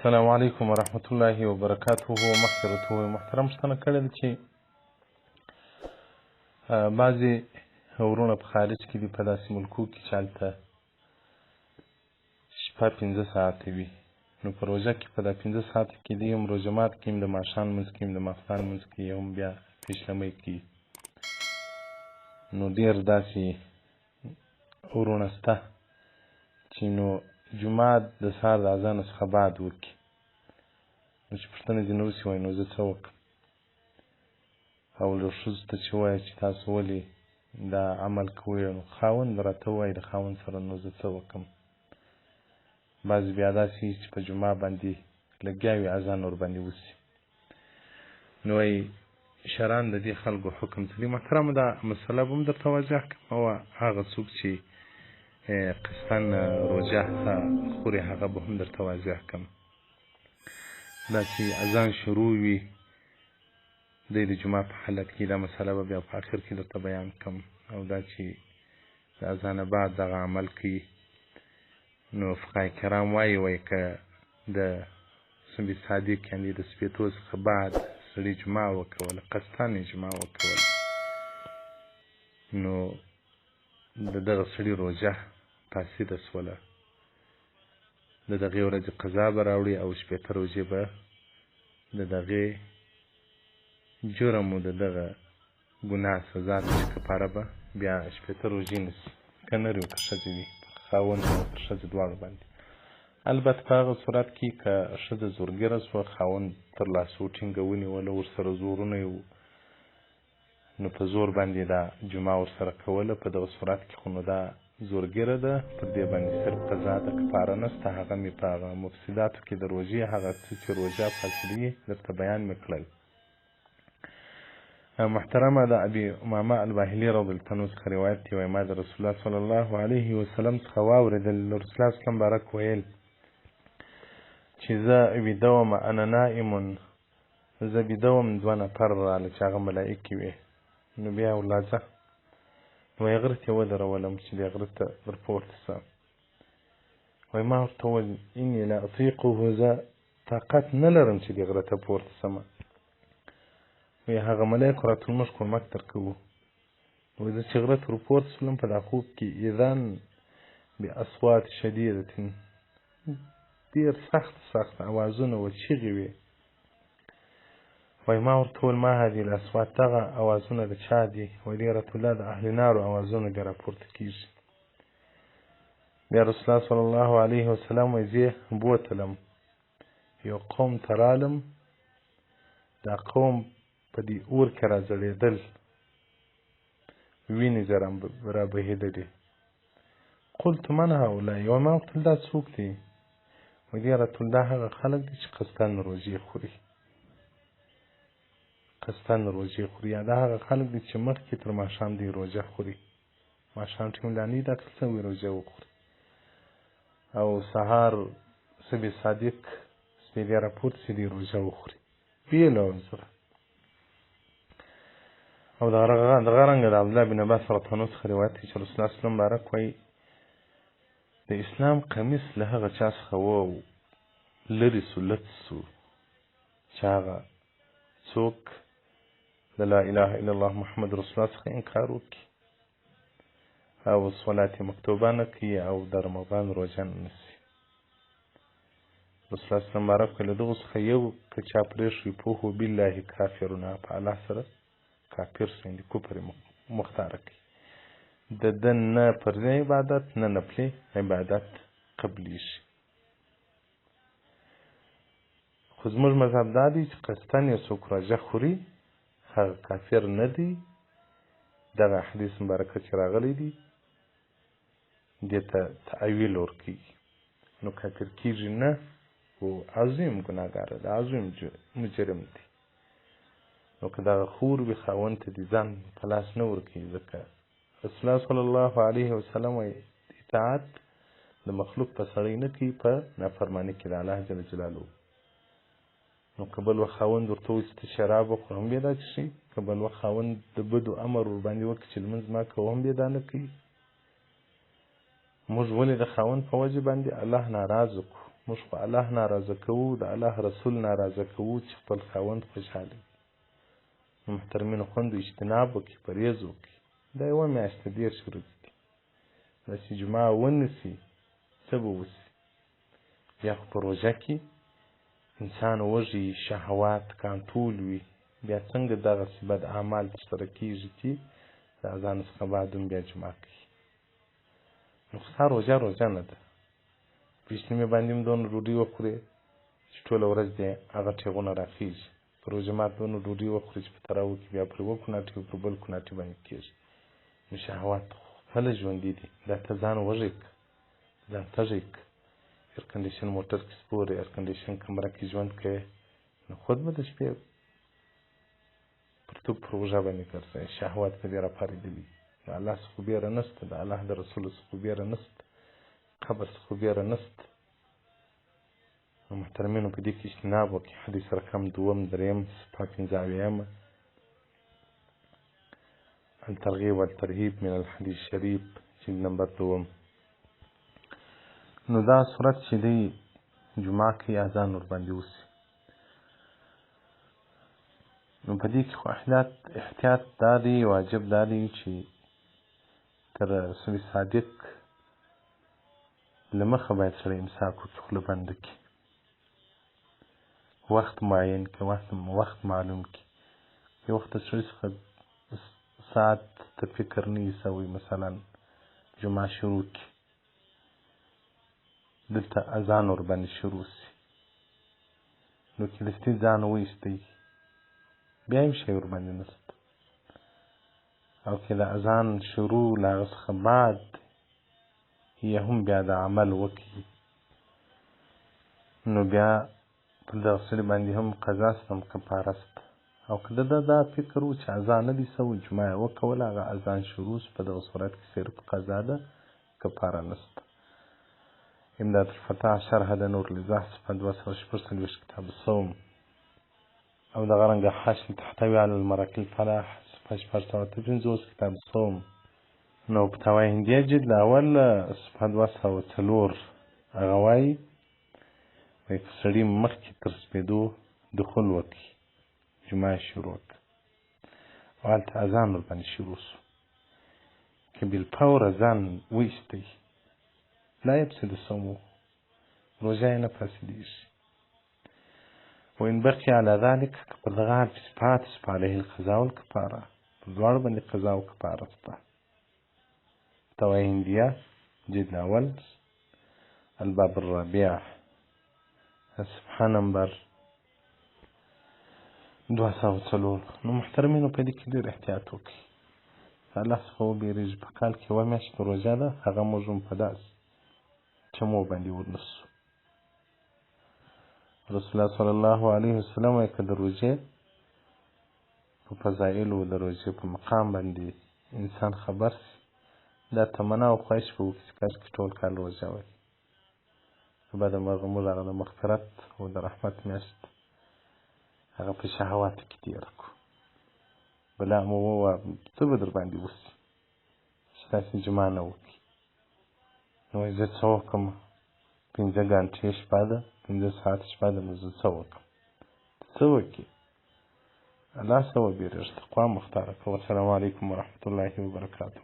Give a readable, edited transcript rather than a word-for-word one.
السلام علیکم ورحمت الله وبرکاته. مغفرته محترم پوښتنه کړې ده چې بعضې وروڼه په خارج کې دي، په داسې ملکو کې چې هلته شپه 15 ساعته وي، نو په روژه کې په دا 15 ساعته کې دي هم روژه مات کې هم د ماښام لمونځ کې هم د ماښام لمونځ کې هم بیا پیشلمۍ کوي. نو ډېر داسې وروڼه شته چې نو جومات د سهار د اذانو څخه بعد وکړي، نو چې پوښتنه ځینې وشي وایي نو زه څه وکړم؟ او له ښځو ته چې ووایه چې تاسو ولې دا عمل کوئ، نو خاوند راته ووایي د خاوند سره نو زه څه وکړم؟ بعضې بیا داسې وي چې په جمعه باندې لګیا وي اذان ورباندې وشي، نو وایي شرعاً د دې خلکو حکم څه دی؟ محترمه دا مسله به هم درته واضح کړم، او هغه څوک چې قصداً روژه خوري هغه به هم درته واضح کړم. دا چې اذان شروع وي دی د جمعه په حالت کې، دا مسله به بیا په آخر کې درته بیان کړم. او دا چې د اذان بعد دغه عمل کوي، نو فقهای کرام وایي که د صبح صادق یعنې د سپېدو څخه بعد سړي جمعه وکوله، قصداً یې جمعه وکوله، نو د دغه سړي روژه فاسده شوله، د دغې ورځې قضا به راوړي او شپېته روژې به د دغې جرم و د دغه ګناه سزا ته چې کفاره به بیا شپېته روژې نیسي، که نر وي که ښځې وي، خاوند او که ښځې دواړو باندې. البته په هغه صورت کې که ښځه زورګیره شوه، خاوند تر لاسو ټینګه ونیوله، ورسره زورونه یې وو، نو په زور باندې دا جمعه ورسره کوله، په دغه صورت کې خو نو دا زورګیره ده، پر دې باندې صرف قضا ده، کفاره نشته. هغه مې په هغه مفسداتو کې د روژې هغه څه چې روژه فاسدوي درته بیان مې کړل. محترمه د ابي امامه الباهلي رضی الله عنه څخه روایت دی، وایي ما د رسول الله صلی الله علیه وسلم څخه واورېدل، د رسول الله صلی مبارک ویل چې زه ویده وم، انا نائم، زه ویده وم، 2 نفر راله چې هغه ملایکې وې، نو بیا ولاځه وایي غره ته یې ودرولم چې دې غره ته ور پورته سه، وایي ما ورته وویل اني لا اطیقه، زه طاقت نه لرم چې دې غره ته پورته سمه. وایي هغه ملایکو راته موږ کومک درکوو. وایي زه چې غره ته ور پورته سولم په دا خوب کې اذان باصوات شدیدة، ډېر سخت اوازونه و، چیغې وې. وایي ما ورته وویل ما هذه الاصوات، دغه اوازونه د چا دي؟ وایي دې رسول الله د اهل نارو اوازونه دې راپورته کېږي. بیا رسول الله صلی الله علیه وسلم وایي زه بوتلم، یو قوم ته رالم، دا قوم په دې اور کې را ځړېدل، وینې زه را بهېدلې. قلت من هؤلاء؟ وایي ما ورته دا څوک دي؟ وایي دې رسول الله هغه خلک دي چې قصداً روژې خوري، قصداً روژې خوري، یا دا هغه خلک دي چې مخکې تر ماښام دی روژه خوري، ماښام ټیم لا نه وي داخل شوی روژه وخوري، او سهار صبح صادق سپېدې راپورته شي دی روژه وخوري، بېل عذره. او دغه رنګه د عبدالله بن عباس رضی الله عنه څخه روایت دی چې رسول الله صلی الله علیه وسلم مبارک وایي د اسلام قمیص له هغه چا څخه لرې سو، لڅ سو، چې هغه څوک د لا اله الا الله محمد رسول الله څخه انکار وکړي او صلات مکتوبه نه کوي او د رمضان روژه نه نیسي. رسول الله صلی الله علیه وسلم مبارک له دغو څخه یو که چا پرېښوي فهو بالله کافرون، په الله سره کافر شو، یعنې کفر مختاره کوي. د ده نه فرضي عبادت نه نفلي عبادت قبلیږي. خو زموږ مذهب دا دی چې قصداً یو څوک روژه خوري هغه کافر نه دی. دغه حدیث مبارکه چې راغلی دی دې ته تعویل ورکوي، نو کافر کېږي نه، خو عظیم ګناهګاره دی، عظیم مجرم دی. نو که دغه خور وي خاوند ته دې ځان په لاس نه ورکوي، ځکه رسول الله صلی الله علیه وسلم وایي اطاعت د مخلوق په سړی نه کوي، په نافرماني کې د الله جل جلاله. نو که بل وخت خاوند ورته وایي چې ته شراب وخوره هم بیا دا څښي، که بل وخت خاوند د بدو امر ورباندې وکړي چې لمونځ مه کوه هم بیا دا نه کوي. موږ ولې د خاوند په وجه باندې الله ناراضه کړو؟ موږ خو الله ناراضه کوو، د الله رسول ناراضه کوو چې خپل خاوند خوشحاله وي. نو محترمینو خوند اجتناب وکړي، پرهیز وکړي. دا یوه میاشت 30 ورځې دي. داسې جمعه ونیسي څه به وسي؟ بیا خو په روژه کې انسان وږي، شهوات کنټرول وي، بیا څنګه دغسې بد اعمال ترسره کېږي چې د اذان څخه بعد هم بیا جمعه کوي. نو خو ستا روژه نه ده. په اجتماع باندې هم دونه ډوډۍ وخورې چې ټوله ورځ دې هغه ټېغونه راخېږي. په روژه مات دونه ډوډۍ وخورې چې په تراوو کې بیا پر یوه کوناټي پر بل کوناټي باندې کېږي. نو شهوات خپله ژوندي دي. دا ته ځان وږی که، ځان تږی که. ایرکنډیشن موټر کې سپور، ایرکنډیشن کمره کې ژوند کوې، نو خود به د شپې پرتوب پر اوږه باندې ګرځوې. شهوات په دې راپارېدلي. د الله څخه خو بیره نشته، د الله د رسول څخه خو بیره نشته، قبر څخه خو بیره نشته. نو محترمینو په دې کې اجتناب وکړي. حدیث رقم 2 صفحه 15 الترغیب والترهیب من الحدیث شریف جلد نمبر 2. نو دا صورت چې دی جمعه کې اذان ورباندې وسي، نو په دې کې خو احتیاط دا دی، واجب دا دی چې تر رسول صادق له مخه باید سړی امساک وکړي، خوله بنده کړي، وخت معین کړي، وخت معلوم کړي. یو وخت د سړي څخه ساعت ته فکر نه وي سوی، مثلا جمعه شروع کړي، دلته اذان ورباندې شروع سي، نو کې دستي ځان وایستی، بیا هم شی ورباندې نشته. او که د اذان شروع له هغه څخه بعد یا هم بیا د عمل وکړي، نو بیا په دغه سړي باندې هم قضا شته، هم کفاره شته. او که د دا فکر و چې اذان نه دی سوی، جمعه یې وکوله، هغه اذان شروع شو، په دغه صورت کې صرف قضا ده، کفاره نشته. امداد الفتاح شرح د نور لزاح صفحه 246 کتاب الصوم. او دغه رنګه حاشیه تحتوي علی المراکل فلاح صفحه 450 کتاب الصوم. نو په توای هندیه جلد اول صفحه 204 هغه وایي که سړي مخکې تر سپېدو دخول وکړي، جمعه شروع کړه او هلته اذان ورباندې شروع شو، که بالفور اذان وایستی لا يفسد صومه، روژه یې نه فاسدېږي. وإن بقي على ذلك که پر دغه حال پسې پاتې شو فعليه القضاء والکفاره، په دواړو باندې قضا او کفاره شته. توای هندیه جلد اول الباب الرابع صفحه نمبر 204. نو محترمینو په دې کې ډېر احتیاط وکړئ، الله څخه وبېرېږئ. په کال کې یوه میاشت روژه ده، هغه موږ هم په داسې چمو باندې ونیسو. رسول الله صلی الله علیه وسلم وایي که د روژې په فضایلو، د روژې په مقام باندې انسان خبر سي، دا تمنا او خواهش به وکړي چې کاشکې ټول کال روژه وای، به د موږ هغه د مغفرت او د رحمت میاشت هغه په شهواتو کې تېره کړو. بلا مو ووایه څه به در باندې وسي چې تاسې جمعه نه وکړي. نو وایي زه څه وکړم، 5 ګنټې شپه ده، 5 ساعته شپه ده، نو زه څه وکړم؟ څه وکړې؟ الله څه وبېرېږه، تقوا مختاره کړه. والسلام علیکم ورحمة الله وبرکاته.